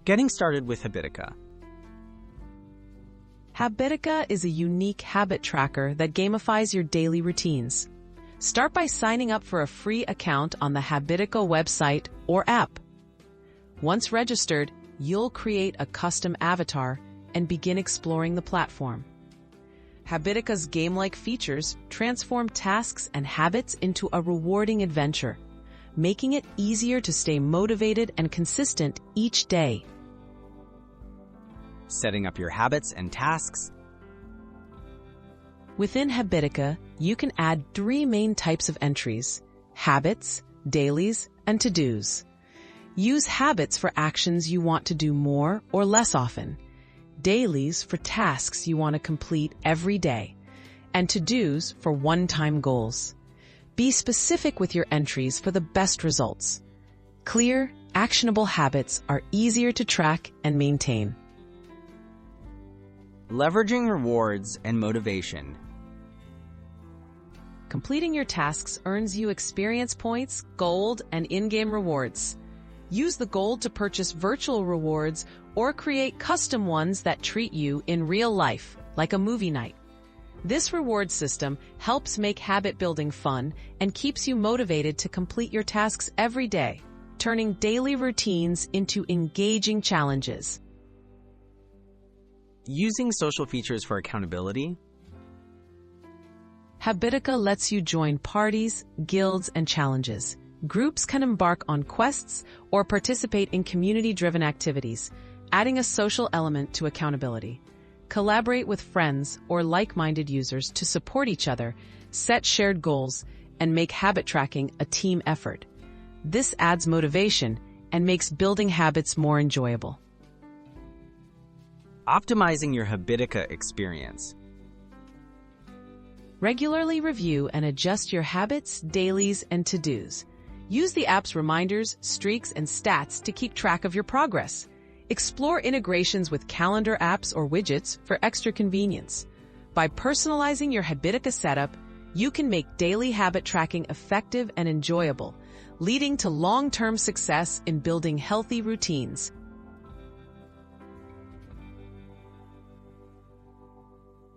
Getting started with Habitica. Habitica is a unique habit tracker that gamifies your daily routines. Start by signing up for a free account on the Habitica website or app. Once registered, you'll create a custom avatar and begin exploring the platform. Habitica's game-like features transform tasks and habits into a rewarding adventure, making it easier to stay motivated and consistent each day. Setting up your habits and tasks. Within Habitica, you can add 3 main types of entries: habits, dailies, and to-dos. Use habits for actions you want to do more or less often, dailies for tasks you want to complete every day, and to-dos for one-time goals. Be specific with your entries for the best results. Clear, actionable habits are easier to track and maintain. Leveraging rewards and motivation. Completing your tasks earns you experience points, gold, and in-game rewards. Use the gold to purchase virtual rewards or create custom ones that treat you in real life, like a movie night. This reward system helps make habit building fun and keeps you motivated to complete your tasks every day, turning daily routines into engaging challenges. Using social features for accountability. Habitica lets you join parties, guilds, and challenges. Groups can embark on quests or participate in community-driven activities, adding a social element to accountability. Collaborate with friends or like-minded users to support each other, set shared goals, and make habit tracking a team effort. This adds motivation and makes building habits more enjoyable. Optimizing your Habitica experience. Regularly review and adjust your habits, dailies, and to-dos. Use the app's reminders, streaks, and stats to keep track of your progress. Explore integrations with calendar apps or widgets for extra convenience. By personalizing your Habitica setup, you can make daily habit tracking effective and enjoyable, leading to long-term success in building healthy routines.